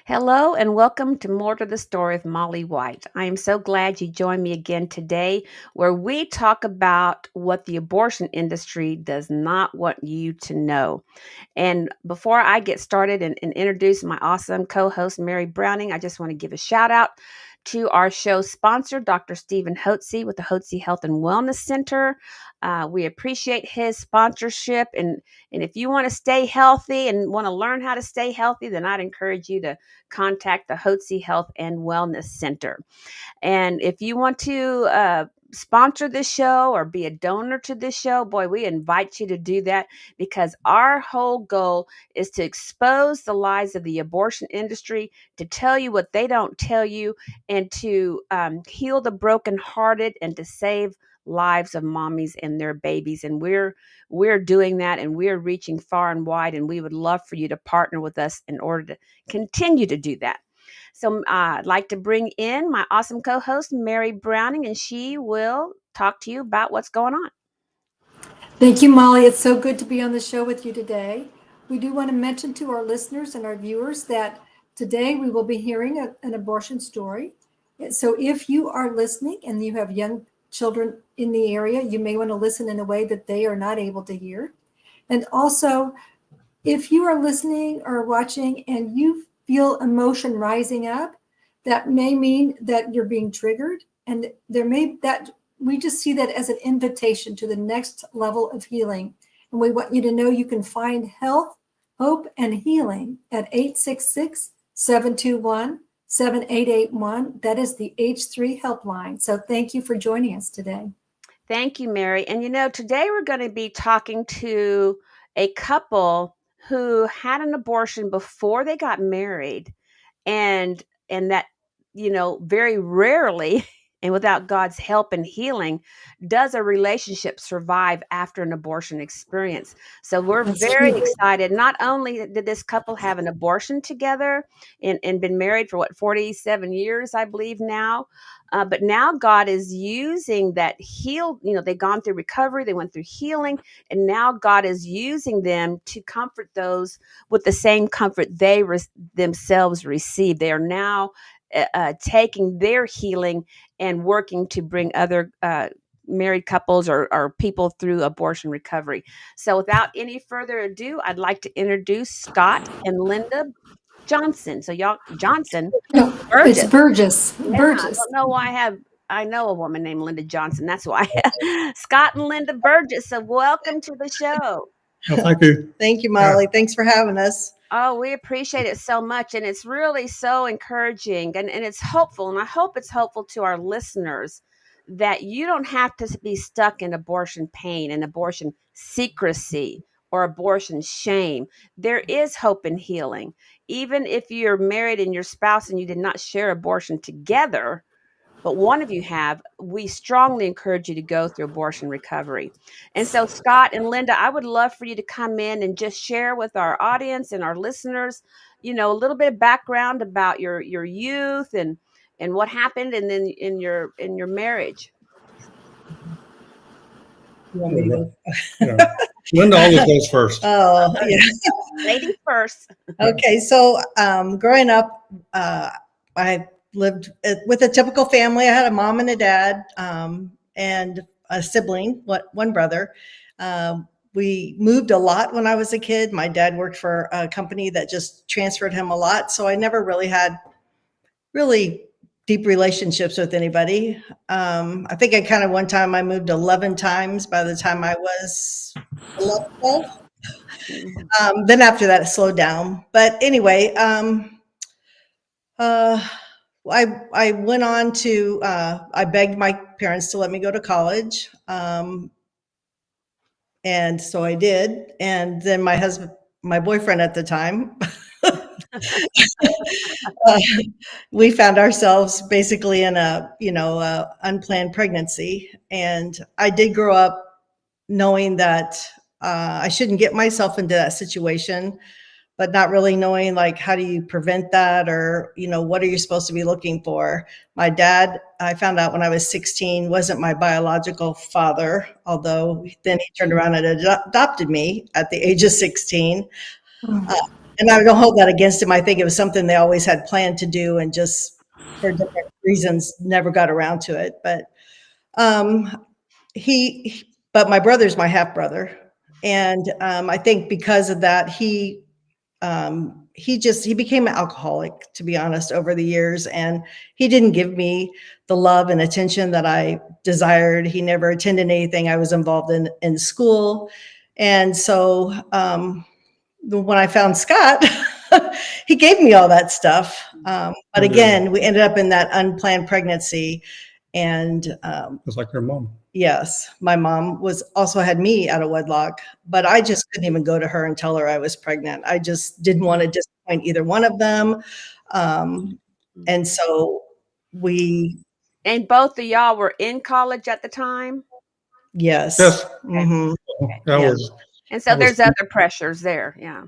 Hello and welcome to More to the Story of Molly White. I am so glad you joined me again today, where we talk about what the abortion industry does not want you to know. And before I get started and introduce my awesome co-host, Mary Browning, I just want to give a shout out to our show sponsor, Dr. Stephen Hotze with the Hotze Health and Wellness Center. We appreciate his sponsorship. And if you want to stay healthy and want to learn how to stay healthy, then I'd encourage you to contact the Hotze Health and Wellness Center. And if you want to sponsor this show or be a donor to this show, boy, we invite you to do that, because our whole goal is to expose the lies of the abortion industry, to tell you what they don't tell you, and to heal the brokenhearted and to save lives of mommies and their babies. And we're doing that, and we're reaching far and wide, and we would love for you to partner with us in order to continue to do that. So I'd like to bring in my awesome co-host, Mary Browning, and she will talk to you about what's going on. Thank you, Molly. It's so good to be on the show with you today. We do want to mention to our listeners and our viewers that today we will be hearing an abortion story. So if you are listening and you have young children in the area, you may want to listen in a way that they are not able to hear. And also, if you are listening or watching and you feel emotion rising up, that may mean that you're being triggered, and we just see that as an invitation to the next level of healing. And we want you to know you can find health, hope, and healing at 866-721-7881. That is the H3 helpline. So thank you for joining us today. Thank you, Mary. And today we're going to be talking to a couple who had an abortion before they got married, and that very rarely and without God's help and healing does a relationship survive after an abortion experience. So we're very excited. Not only did this couple have an abortion together and been married for 47 years, I believe now, but now God is using that they've gone through recovery, they went through healing, and now God is using them to comfort those with the same comfort they themselves received. They are now taking their healing and working to bring other married couples or people through abortion recovery. So without any further ado, I'd like to introduce Scott and Linda Johnson. So y'all, Johnson. No, Burgess. it's Burgess. Yeah, Burgess. I don't know why I know a woman named Linda Johnson. That's why. Scott and Linda Burgess. So welcome to the show. Well, thank you. Thank you, Molly. Yeah. Thanks for having us. Oh, we appreciate it so much. And it's really so encouraging and it's hopeful. And I hope it's hopeful to our listeners that you don't have to be stuck in abortion pain and abortion secrecy or abortion shame. There is hope and healing. Even if you're married and your spouse and you did not share abortion together, but one of you have, we strongly encourage you to go through abortion recovery. And so, Scott and Linda, I would love for you to come in and just share with our audience and our listeners, a little bit of background about your youth and what happened, and then in your marriage. Yeah. Linda always goes first. Oh, yeah. Lady first. Okay, so growing up, I lived with a typical family. I had a mom and a dad and a sibling, one brother. We moved a lot when I was a kid. My dad worked for a company that just transferred him a lot. So I never really had deep relationships with anybody. I think one time I moved 11 times by the time I was 11. Then after that, it slowed down. But anyway, I went on to, I begged my parents to let me go to college. And so I did. And then my boyfriend at the time, uh, we found ourselves basically in a unplanned pregnancy. And I did grow up knowing that I shouldn't get myself into that situation, but not really knowing like how do you prevent that, or what are you supposed to be looking for. My dad, I found out when I was 16, wasn't my biological father, although then he turned around and adopted me at the age of 16. uh, and I don't hold that against him. I think it was something they always had planned to do, and just for different reasons never got around to it. But um, but my brother's my half brother, and I think because of that, he became an alcoholic, to be honest, over the years, and he didn't give me the love and attention that I desired. He never attended anything I was involved in school. And so when I found Scott, he gave me all that stuff. But again, we ended up in that unplanned pregnancy. And Just like your mom. yes, my mom also had me out of wedlock, but I just couldn't even go to her and tell her I was pregnant. I just didn't want to disappoint either one of them. And so we, And both of y'all were in college at the time? yes. Yes. Mhm. That Yeah. was, And so That was- there's other pressures there. Yeah.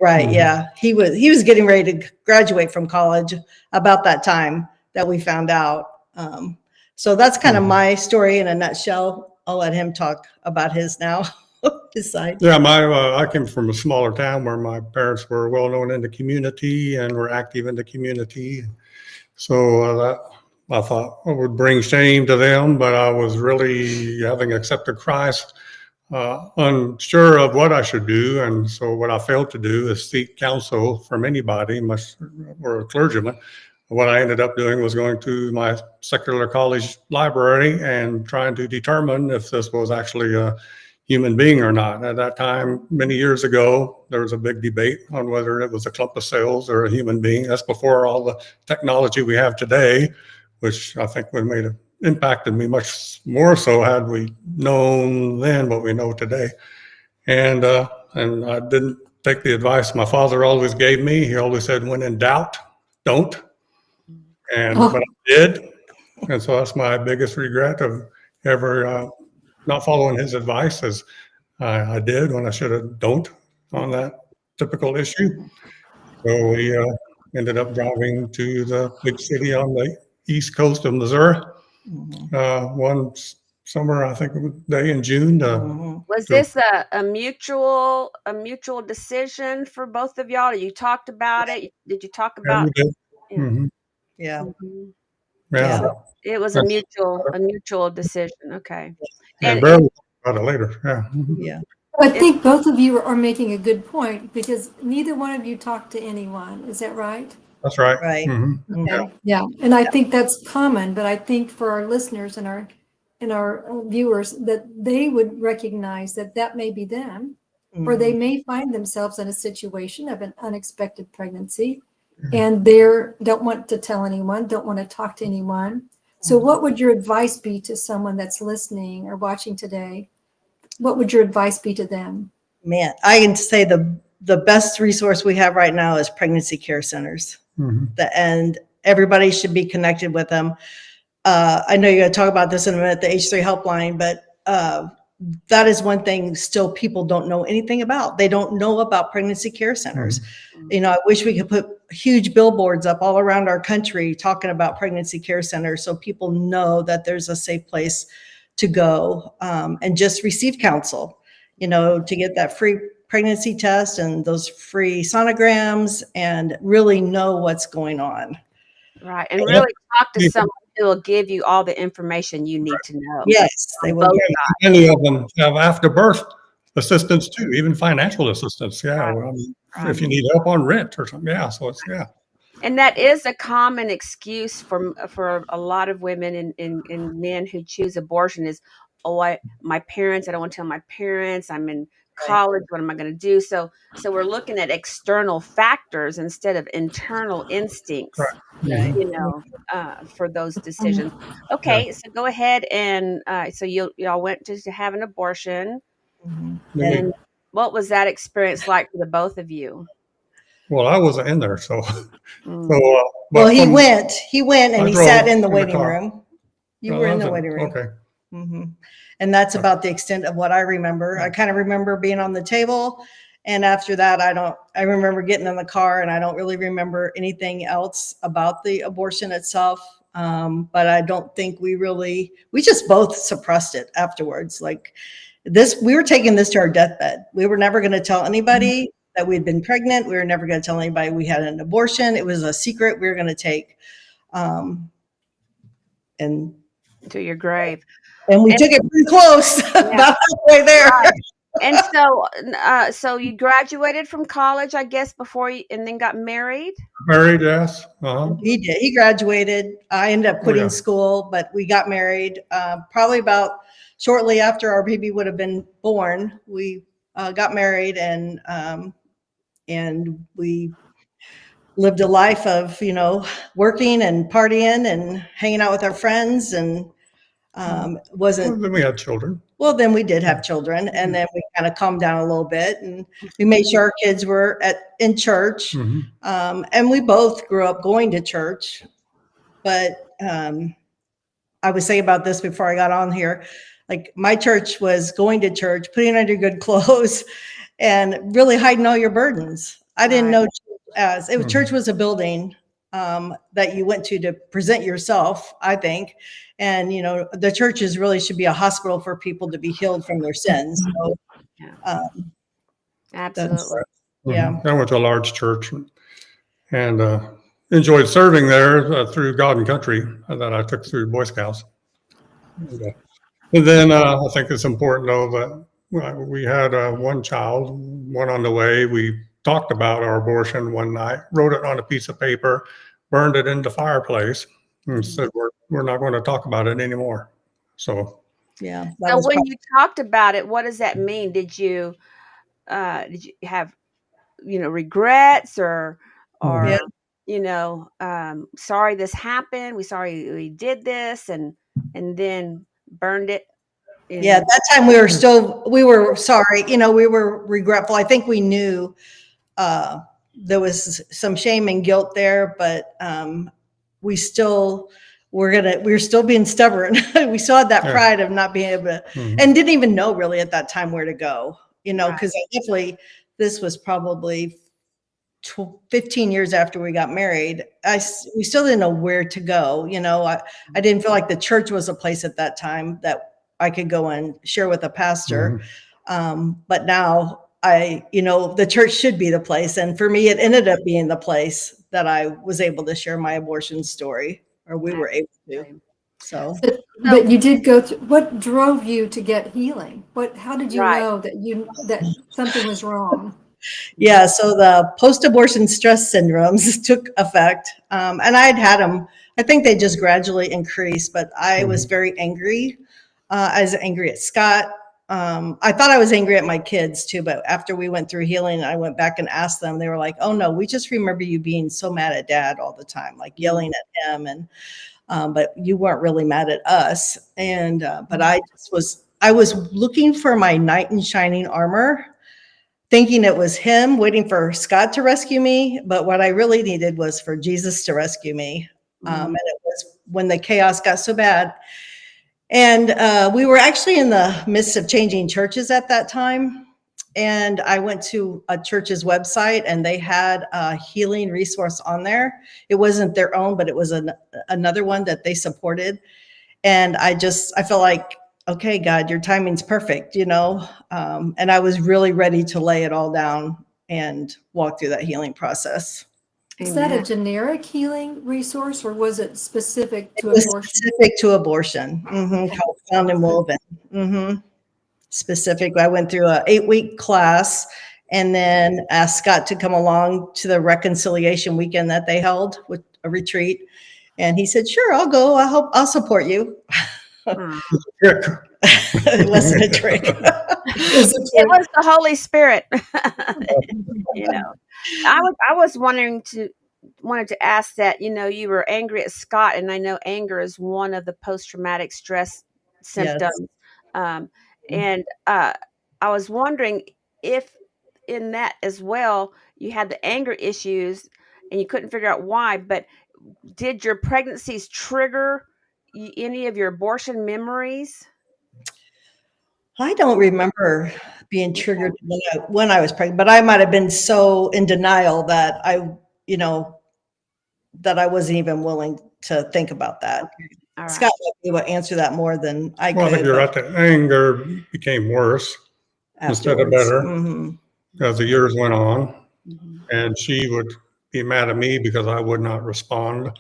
Right. Mhm. Yeah. He was getting ready to graduate from college about that time that we found out. So that's kind of Mhm. my story in a nutshell. I'll let him talk about his now, his side. Yeah, I came from a smaller town where my parents were well known in the community and were active in the community. So that I thought would bring shame to them, but I was really, having accepted Christ, unsure of what I should do. And so what I failed to do is seek counsel from anybody, much or a clergyman. What I ended up doing was going to my secular college library and trying to determine if this was actually a human being or not. At that time, many years ago, there was a big debate on whether it was a clump of cells or a human being. That's before all the technology we have today, which I think would have impacted me much more so had we known then what we know today. And I didn't take the advice my father always gave me. He always said, "When in doubt, don't." But I did, and so that's my biggest regret of ever not following his advice, as I did when I should have don't on that typical issue. So we ended up driving to the big city on the east coast of Missouri one summer, I think it was day in June. Was To this a mutual decision for both of y'all? You talked about it? Did you talk yeah, about? we did. Yeah. Mhm. Yeah. Mhm. Yeah, Yeah. It was That's- a mutual decision. Okay. and And Barry will talk about it later. Yeah. Mhm. Yeah. I think both of you are making a good point because neither one of you talked to anyone. Is that right? That's right. Right. Mhm. Mhm. Okay, yeah, and I think that's common, but I think for our listeners and our viewers, that they would recognize that that may be them, or they Mhm. may find themselves in a situation of an unexpected pregnancy, Mm-hmm. and they don't want to tell anyone, don't want to talk to anyone. So what would your advice be to someone that's listening or watching today? What would your advice be to them? Man, I can say the best resource we have right now is pregnancy care centers. Mhm. And everybody should be connected with them. I know you're going to talk about this in a minute, the H3 helpline, but that is one thing still people don't know anything about. They don't know about pregnancy care centers. I wish we could put huge billboards up all around our country talking about pregnancy care centers so people know that there's a safe place to go and just receive counsel, to get that free pregnancy test and those free sonograms and really know what's going on. right. And really talk to someone who will give you all the information you need to know. Yes, they will. Both Many of them have after birth assistance too, even financial assistance. Yeah, Right. well, I mean, Right. if you need help on rent or something. Yeah, so it's And that is a common excuse for a lot of women and men who choose abortion is, oh, my parents, I don't want to tell my parents, I'm in college, what am I going to do? So we're looking at external factors instead of internal instincts, right. for those decisions. Okay, so go ahead and so y'all went to have an abortion. Mhm. Then And we, And what was that experience like for the both of you? well, I wasn't in there, so Mm. well, but he went and I he sat drove in the in the waiting car. room. You No, were that in was the waiting room. okay. hmm And that's Okay. about the extent of what I remember. I kind of remember being on the table. And after that, I remember getting in the car and I don't really remember anything else about the abortion itself. But I don't think we just both suppressed it afterwards. Like we were taking this to our deathbed. We were never going to tell anybody that we'd been pregnant. We were never going to tell anybody we had an abortion. It was a secret we were going to take. Um, and To your grave. and we And took it pretty close, yeah, about halfway there. right. And so, so you graduated from college, I guess, before you, and then got married. Married, yes. He did. He graduated. I ended up Oh, quitting yeah. school, but we got married probably about shortly after our baby would have been born. We got married and we lived a life of working and partying and hanging out with our friends and Well, wasn't then we had children. well, then we did have children, and then we kind of calmed down a little bit, and we made sure our kids were in church. Hmm. And we both grew up going to church. But I was saying about this before I got on here. Like my church was going to church, putting on your good clothes, and really hiding all your burdens. I didn't Right. know church was a building that you went to present yourself, I think. And the churches really should be a hospital for people to be healed from their sins. So Yeah. um, that's Absolutely. yeah. I went to a large church and enjoyed serving there through God and Country that I took through Boy Scouts. And then I think it's important, though, that we had one child, one on the way. We talked about our abortion one night, wrote it on a piece of paper, burned it in the fireplace, and said, we're not going to talk about it anymore. So, Yeah, that So was when probably you talked about it, what does that mean? Did you have, regrets mhm. yeah. or, sorry this happened. We sorry we did this and then burned it Yeah, at in. that time we were sorry, we were regretful. I think we knew uh, there was some shame and guilt there, but we still we were still being stubborn. We still had that Yeah. pride of not being able to, Mhm. and didn't even know really at that time where to go, Right. because I definitely, this was probably 15 years after we got married. We still didn't know where to go. I didn't feel like the church was a place at that time that I could go and share with a pastor. Mhm. But now the church should be the place. And for me, it ended up being the place that I was able to share my abortion story, or we were able to. Absolutely. So, But you did go through, what drove you to get healing? How did you Right. know that something was wrong? yeah, so the post-abortion stress syndromes took effect. And I'd had them, I think they just gradually increased, but I was Mhm. very angry. I was angry at Scott. I thought I was angry at my kids too, but after we went through healing, I went back and asked them. They were like, "Oh no, we just remember you being so mad at Dad all the time, like yelling at him, and but you weren't really mad at us." And but I was looking for my knight in shining armor, thinking it was him, waiting for Scott to rescue me. But what I really needed was for Jesus to rescue me. And it was when the chaos got so bad. And we were actually in the midst of changing churches at that time. And I went to a church's website and they had a healing resource on there. It wasn't their own, but it was another one that they supported. And I felt like, okay, God, your timing's perfect, and I was really ready to lay it all down and walk through that healing process. Is that a Amen. generic healing resource or was it specific It to was abortion? specific to abortion, called Found and Woven. Specific. I went through a 8-week class and then asked Scott to come along to the reconciliation weekend that they held with a retreat. And he said, "Sure, I'll go. I'll support you." Mm. Trick. It wasn't a trick. It was the Holy Spirit. you know. I was wanted to ask that, you were angry at Scott, and I know anger is one of the post-traumatic stress Yes. symptoms. And I was wondering if in that as well you had the anger issues and you couldn't figure out why, but did your pregnancies trigger any of your abortion memories? I don't remember being Okay. triggered when I was pregnant, but I might have been so in denial that you know, that I wasn't even willing to think about that. Okay. All Scott right. might be able to answer that more than I Well, I think could, you're but right. The anger became worse instead of afterwards. better Hmm. as the years went on. Mhm. And she would be mad at me because I would not respond.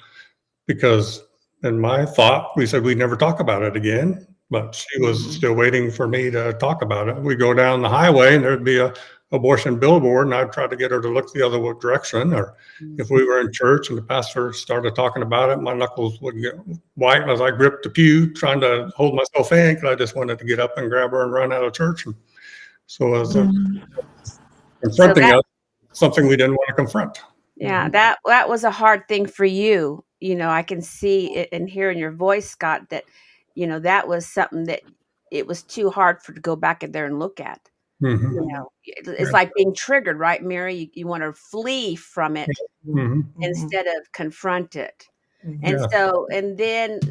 Because in my thought, we said we'd never talk about it again. But she was Hmm. still waiting for me to talk about it. We'd go down the highway and there'd be a abortion billboard, and I'd try to get her to look the other direction. Or if Mhm. we were in church and the pastor started talking about it, my knuckles would get white as I gripped the pew, trying to hold myself in because I just wanted to get up and grab her and run out of church. And so as a So confronting that, us, something we didn't want to confront. yeah, that was a hard thing for you. I can see it and hear in your voice, Scott, that that was something that it was too hard for to go back in there and look at. Mm-hmm. It's like being triggered, right, Mary? You want to flee from it Mm-hmm. Hmm. instead of confront it. And Yeah.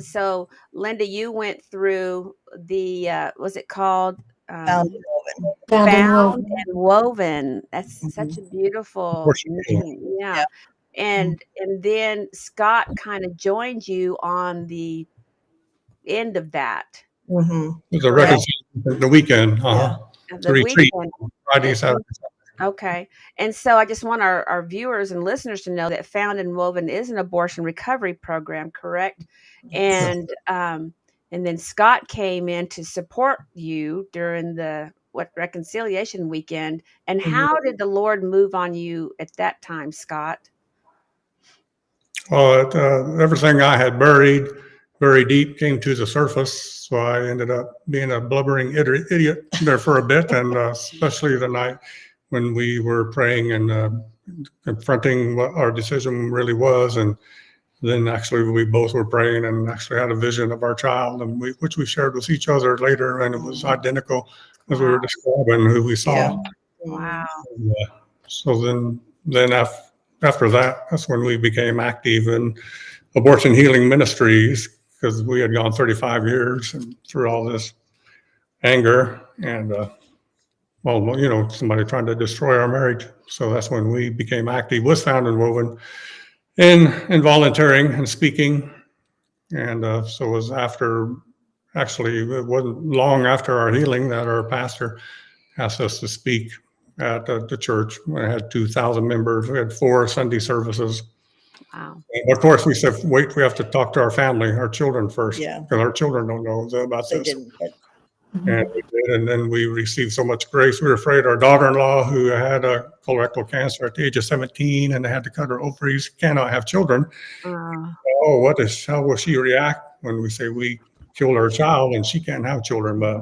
so Linda, you went through the was it called Found um, it open. Found and Found woven. and Woven? That's such a Hmm. beautiful Abortion healing. name. Yeah. Yeah. And then Scott kind of joined you on the end of that, Hmm. It was a Yeah. correct? reconciliation, the weekend. Yeah. It's a The retreat, weekend. Friday, Saturday. Okay. And so I just want our viewers and listeners to know that Found and Woven is an abortion recovery program, correct? Yes. And then Scott came in to support you during the reconciliation weekend. And Mhm. how did the Lord move on you at that time, Scott? Well, everything I had buried very deep came to the surface. So I ended up being a blubbering idiot there for a bit, and especially the night when we were praying and confronting what our decision really was. And then actually we both were praying and actually had a vision of our child, and which we shared with each other later, and it was identical as we Wow. were describing who we Yeah. saw. Mhm. Wow. And, so then after that, that's when we became active in abortion healing ministries because we had gone 35 years and through all this anger and somebody trying to destroy our marriage. So that's when we became active with Found and Woven in volunteering and speaking. And so it was it wasn't long after our healing that our pastor asked us to speak at the church. We had 2,000 members. We had 4 Sunday services. Wow. And of course, we said, wait, we have to talk to our family, our children first, Yeah. because our children don't know about They this. didn't. But And we did, and then we received so much grace. We were afraid our daughter-in-law, who had a colorectal cancer at the age of 17, and they had to cut her ovaries, cannot have children. Uh, Oh, how will she react when we say we killed our child and she can't have children? But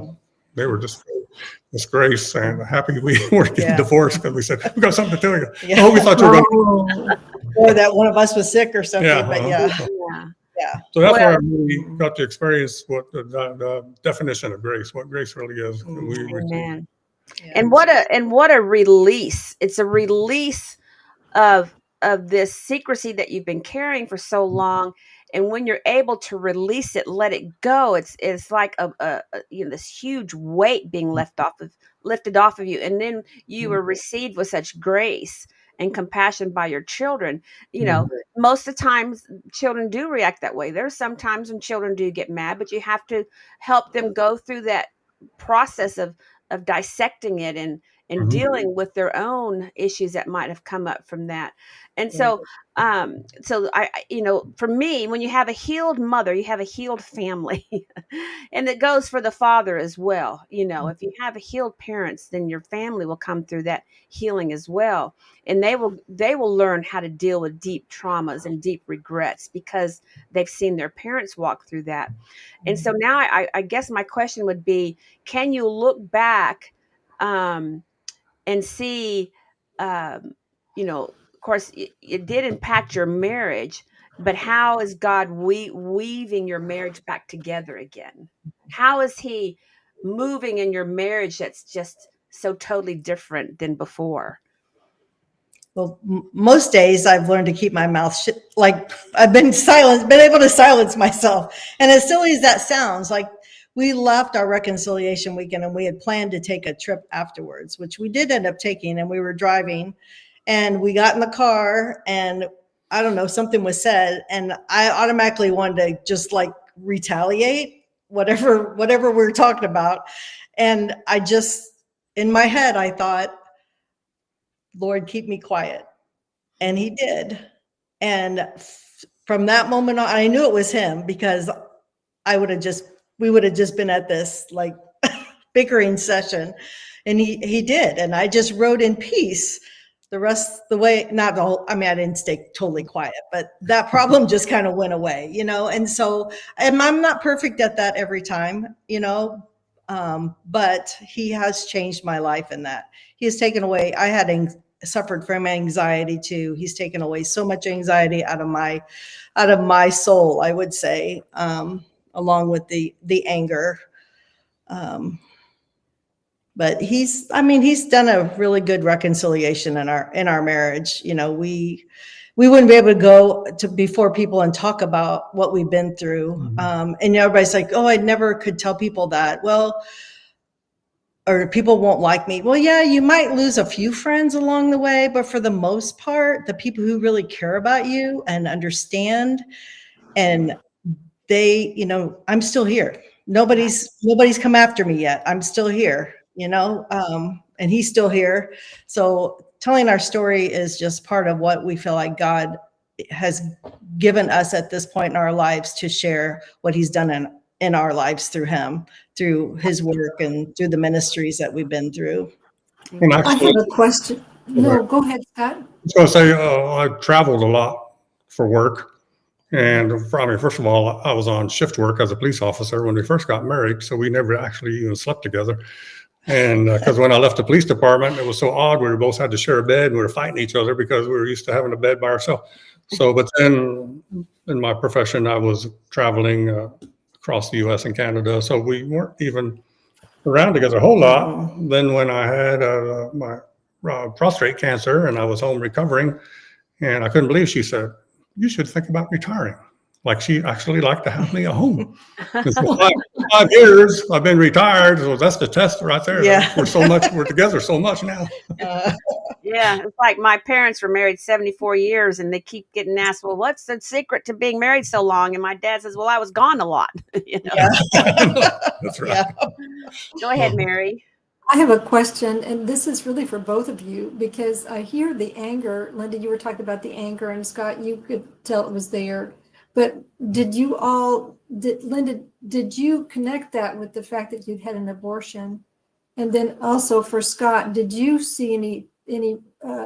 they were just this grace and happy we weren't getting yeah. divorced because we said, we got something to tell you. Yeah. Oh, we thought you were going to. Oh, Or that one of us was sick or something. Yeah. But yeah. yeah. Yeah. So that's Well, where I really got to experience what the definition of grace, what grace really is. We received. amen. Yeah. And what a release. It's a release of this secrecy that you've been carrying for so long, and when you're able to release it, let it go, it's like this huge weight being lifted off of you, and then you were received with such grace and compassion by your children. Mhm. Most of the times children do react that way. There's some times when children do get mad, but you have to help them go through that process of dissecting it and Mhm. dealing with their own issues that might have come up from that. And Yeah. so for me, when you have a healed mother, you have a healed family. And it goes for the father as well. If you have a healed parents, then your family will come through that healing as well. And they will learn how to deal with deep traumas and deep regrets because they've seen their parents walk through that. And so now I guess my question would be, can you look back and see, of course, it did impact your marriage, but how is God weaving your marriage back together again? How is He moving in your marriage that's just so totally different than before? Well, most days I've learned to keep my mouth like I've been been able to silence myself. And as silly as that sounds, like we left our reconciliation weekend and we had planned to take a trip afterwards, which we did end up taking. And we were driving and we got in the car and I don't know, something was said. And I automatically wanted to just like retaliate, whatever we were talking about. And I just, in my head, I thought, Lord, keep me quiet. And he did. And from that moment on, I knew it was him because we would have just been at this like bickering session. And he did. And I just rode in peace the rest of the way. Not the whole, I mean, I didn't stay totally quiet, but that problem just kind of went away, you know? And so, and I'm not perfect at that every time, you know, but he has changed my life in that. He has taken away, I had suffered from anxiety too. He's taken away so much anxiety out of my soul, I would say, along with the anger. But he's done a really good reconciliation in our marriage. You know, we wouldn't be able to go to before people and talk about what we've been through. Mhm. And everybody's like, oh, I never could tell people that. Well, or people won't like me. Well, yeah, you might lose a few friends along the way, but for the most part, the people who really care about you and understand, and they, you know, I'm still here. Nobody's come after me yet. I'm still here, you know, and he's still here. So telling our story is just part of what we feel like God has given us at this point in our lives to share what he's done in our lives through him, through his work and through the ministries that we've been through. And I actually, have a question. No, go ahead, Scott. I was going to say, I traveled a lot for work. And I mean, first of all, I was on shift work as a police officer when we first got married. So we never actually even slept together. And because when I left the police department, it was so odd. We both had to share a bed. And we were fighting each other because we were used to having a bed by ourselves. So, but then in my profession, I was traveling across the US and Canada. So we weren't even around together a whole lot. Then when I had my prostate cancer and I was home recovering, and I couldn't believe she said, you should think about retiring. Like she actually liked to have me at home. And so 5 years I've been retired, so that's the test right there. Yeah. We're together so much now. Yeah, it's like my parents were married 74 years and they keep getting asked, well, what's the secret to being married so long? And my dad says, well, I was gone a lot. You know? Yeah. That's right. Yeah. Go ahead, Mary. I have a question, and this is really for both of you because I hear the anger. Linda, you were talking about the anger, and Scott, you could tell it was there. But Linda, did you connect that with the fact that you'd had an abortion? And then also for Scott, did you see any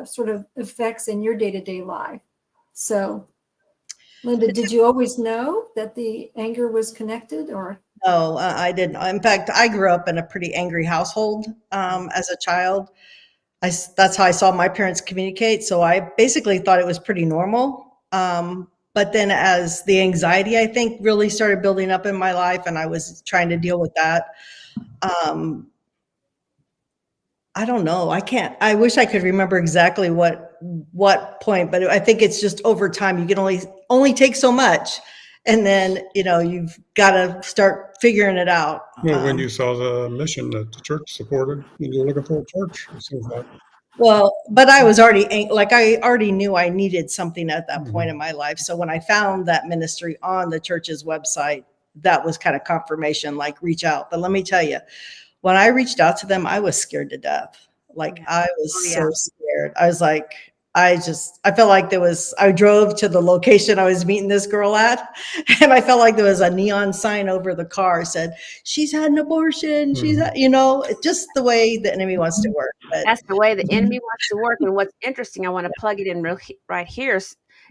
sort of effects in your day-to-day life? So, Linda, did you always know that the anger was connected, or? No, I didn't. In fact, I grew up in a pretty angry household as a child. That's how I saw my parents communicate. So I basically thought it was pretty normal. But then as the anxiety, I think, really started building up in my life and I was trying to deal with that. I don't know. I wish I could remember exactly what point, but I think it's just over time. You can only take so much. And then, you know, you've got to start figuring it out. Well, when you saw the mission that the church supported, you were looking for a church. It seems like. Well, but I was already I already knew I needed something at that point in my life. So when I found that ministry on the church's website, that was kind of confirmation, like reach out. But let me tell you, when I reached out to them, I was scared to death. Like I was so scared. I was like, I felt like I drove to the location I was meeting this girl at, and I felt like there was a neon sign over the car said, she's had an abortion. She's had, you know, just the way the enemy wants to work. But That's the way the enemy wants to work. And what's interesting, I want to plug it in right here.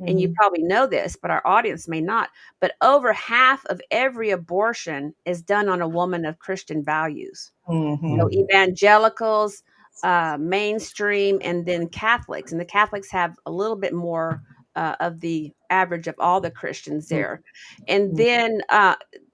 And you probably know this, but our audience may not. But over half of every abortion is done on a woman of Christian values. So evangelicals, mainstream, and then Catholics. And the Catholics have a little bit more of the average of all the Christians Mm. there. And then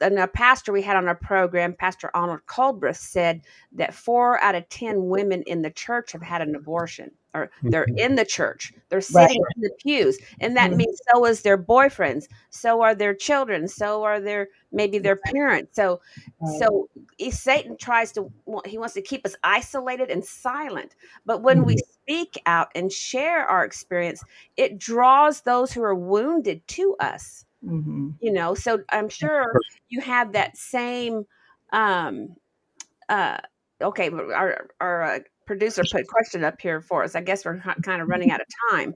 and a pastor we had on our program, Pastor Arnold Colbreth, said that 4 out of 10 women in the church have had an abortion, or they're in the church, they're Right. sitting in the pews, and that Mhm. means so is their boyfriends, so are their children, so are their maybe their parents. So Right. so if Satan tries to, he wants to keep us isolated and silent. But when we speak out and share our experience, it draws those who are wounded to us, Mhm. so I'm sure you have that same um uh okay, but our producer put a question up here for us. I guess we're kind of running out of time,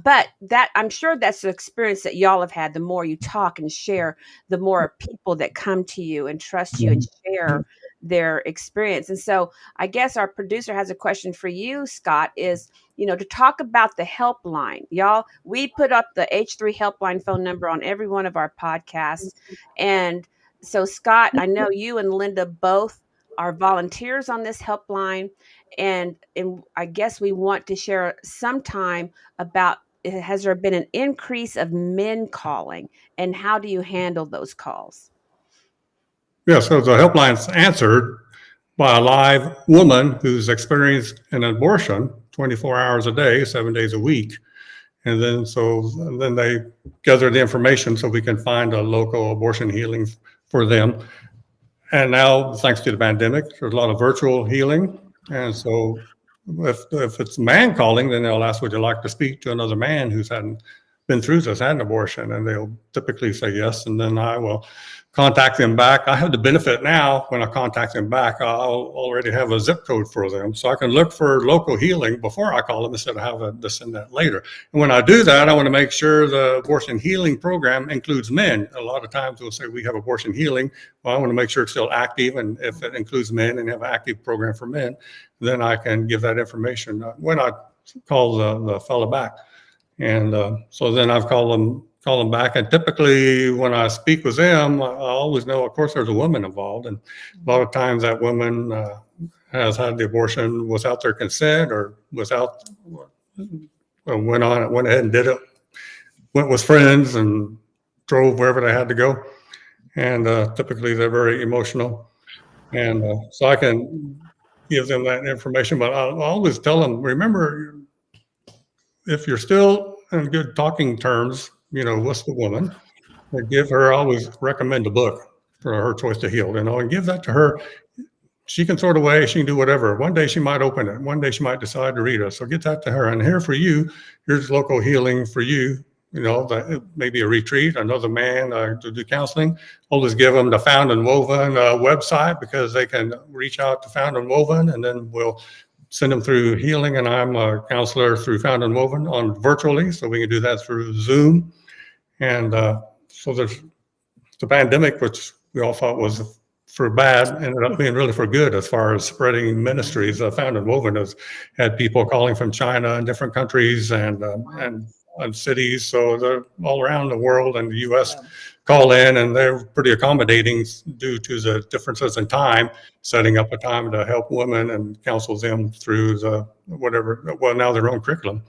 but that, I'm sure that's the experience that y'all have had. The more you talk and share, the more people that come to you and trust you and share their experience. And so I guess our producer has a question for you, Scott, is, to talk about the helpline. Y'all, we put up the H3 helpline phone number on every one of our podcasts. And so, Scott, I know you and Linda both are volunteers on this helpline, and I guess we want to share some time about, has there been an increase of men calling, and how do you handle those calls? Yeah, so the helpline's answered by a live woman who's experienced an abortion 24 hours a day, 7 days a week. And then they gather the information so we can find a local abortion healing for them. And now, thanks to the pandemic, there's a lot of virtual healing. And so if it's a man calling, then they'll ask, would you like to speak to another man who's been through this, had an abortion? And they'll typically say yes. And then I will contact them back. I have the benefit now, when I contact them back, I'll already have a zip code for them. So I can look for local healing before I call them instead of having to send that later. And when I do that, I want to make sure the abortion healing program includes men. A lot of times we'll say we have abortion healing. Well, I want to make sure it's still active. And if it includes men and have an active program for men, then I can give that information when I call the fellow back. And so then I've called them back. And typically when I speak with them, I always know, of course, there's a woman involved. And a lot of times that woman has had the abortion without their consent, or without, went ahead and did it, went with friends and drove wherever they had to go. And typically they're very emotional. And so I can give them that information, but I'll always tell them, remember, if you're still in good talking terms, with the woman, give her, always recommend a book for her choice to heal, and give that to her. She can throw it away. She can do whatever. One day she might open it. One day she might decide to read it. So get that to her. And here for you, here's local healing for you. Maybe a retreat, another man to do counseling. Always give them the Found and Woven website, because they can reach out to Found and Woven, and then we'll send them through healing. And I'm a counselor through Found and Woven on virtually, so we can do that through Zoom. And so there's the pandemic, which we all thought was for bad, ended up being really for good as far as spreading ministries. Found and Woven has had people calling from China and different countries and cities. So they're all around the world, and the U.S. call in, and they're pretty accommodating due to the differences in time, setting up a time to help women and counsel them through now their own curriculum.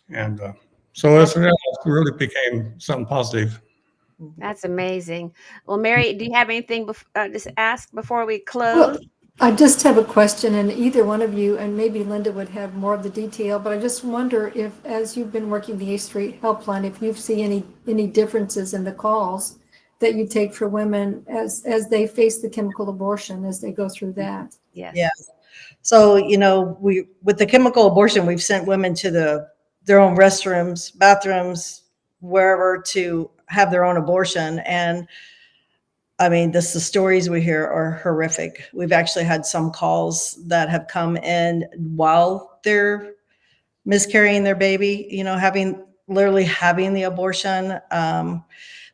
And so it really became something positive. That's amazing. Well, Mary, do you have anything to ask before we Well, close? I just have a question, and either one of you, and maybe Linda would have more of the detail, but I just wonder if, as you've been working the H3 helpline, if you've seen any differences in the calls that you take for women as they face the chemical abortion, as they go through that. Yes. Yeah. So, with the chemical abortion, we've sent women to their own restrooms, bathrooms, wherever, to have their own abortion. And I mean, the stories we hear are horrific. We've actually had some calls that have come in while they're miscarrying their baby, literally having the abortion.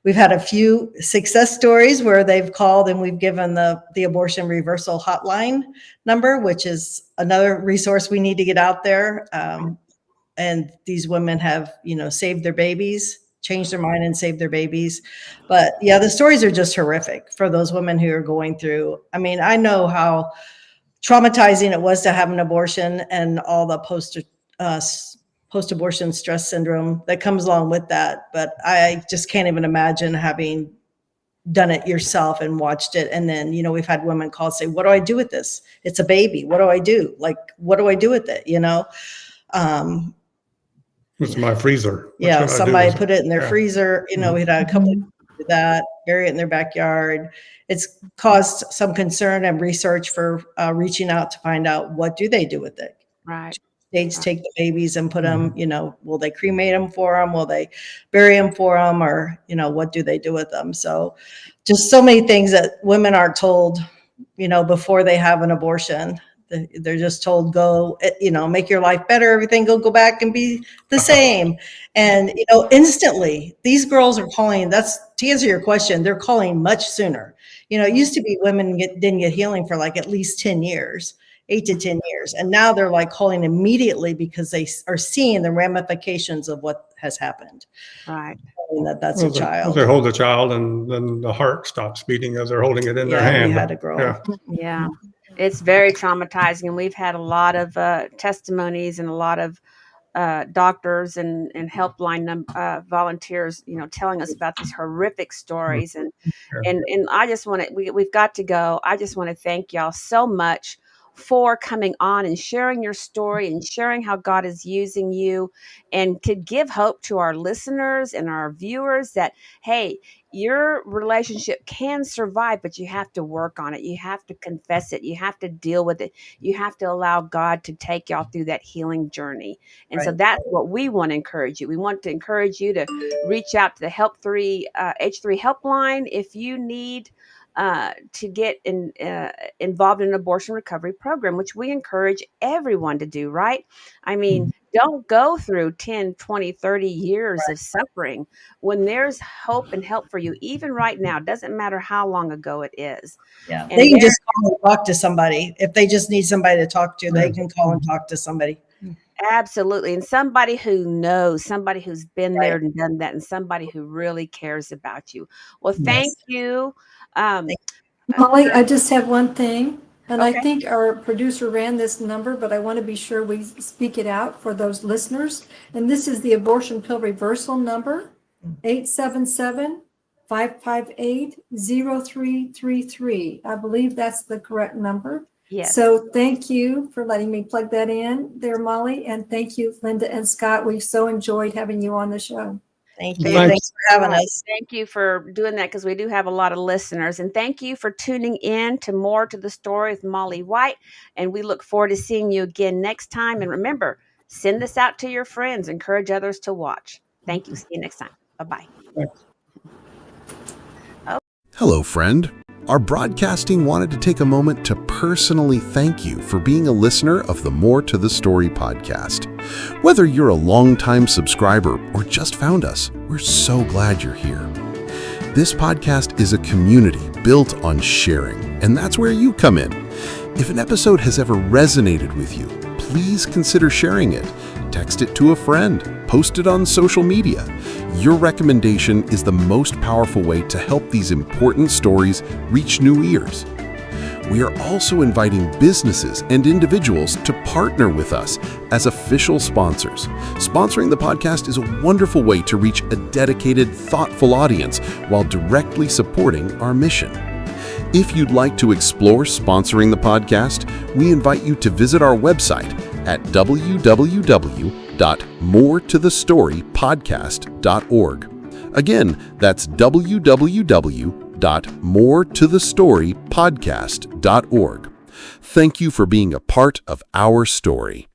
We've had a few success stories where they've called and we've given the abortion reversal hotline number, which is another resource we need to get out there. And these women have, saved their babies, changed their mind and saved their babies. But yeah, the stories are just horrific for those women who are going through. I mean, I know how traumatizing it was to have an abortion and all the post-abortion stress syndrome that comes along with that. But I just can't even imagine having done it yourself and watched it. And then, we've had women call, say, what do I do with this? It's a baby. What do I do? Like, what do I do with it? It's my freezer. What Yeah, should I do somebody with it? put it in their Yeah. freezer. We had a couple of do that, bury it in their backyard. It's caused some concern and research for reaching out to find out what do they do with it. Right. States take the babies and put them, will they cremate them for them? Will they bury them for them? Or, what do they do with them? So just so many things that women aren't told, before they have an abortion. They're just told, go, make your life better. Everything go back and be the same. And, instantly these girls are calling. That's to answer your question. They're calling much sooner. It used to be women didn't get healing for like at least 10 years. 8 to 10 years. And now they're like calling immediately because they are seeing the ramifications of what has happened. Right. That's a child. They hold the child and then the heart stops beating as they're holding it in their hand. We had a girl. Yeah. Yeah. It's very traumatizing. And we've had a lot of testimonies and a lot of doctors and helpline volunteers, telling us about these horrific stories. And I just want to, we've got to go. I just want to thank y'all so much for coming on and sharing your story and sharing how God is using you, and to give hope to our listeners and our viewers that, hey, your relationship can survive, but you have to work on it. You have to confess it. You have to deal with it. You have to allow God to take y'all through that healing journey. And so that's what we want to encourage you. We want to encourage you to reach out to the H3 helpline if you need to get involved in an abortion recovery program, which we encourage everyone to do, right? I mean, don't go through 10, 20, 30 years of suffering when there's hope and help for you, even right now. It doesn't matter how long ago it is. Yeah, And they can just call and talk to somebody. If they just need somebody to talk to, they can call and talk to somebody. Absolutely. And somebody who knows, somebody who's been there and done that, and somebody who really cares about you. Well, thank you. Molly, I just have one thing, and Okay. I think our producer ran this number, but I want to be sure we speak it out for those listeners. And this is the abortion pill reversal number, 877-558-0333. I believe that's the correct number. Yes. So thank you for letting me plug that in there, Molly. And thank you, Linda and Scott. We've so enjoyed having you on the show. Thank you. Thanks for having us. Thank you for doing that, because we do have a lot of listeners. And thank you for tuning in to More to the Story with Molly White. And we look forward to seeing you again next time. And remember, send this out to your friends. Encourage others to watch. Thank you. See you next time. Bye-bye. Hello, friend. Our broadcasting wanted to take a moment to personally thank you for being a listener of the More to the Story podcast. Whether you're a longtime subscriber or just found us, we're so glad you're here. This podcast is a community built on sharing, and that's where you come in. If an episode has ever resonated with you, please consider sharing it. Text it to a friend, post it on social media. Your recommendation is the most powerful way to help these important stories reach new ears. We are also inviting businesses and individuals to partner with us as official sponsors. Sponsoring the podcast is a wonderful way to reach a dedicated, thoughtful audience while directly supporting our mission. If you'd like to explore sponsoring the podcast, we invite you to visit our website at www.moretothestorypodcast.org. Again, that's www.moretothestorypodcast.org. Thank you for being a part of our story.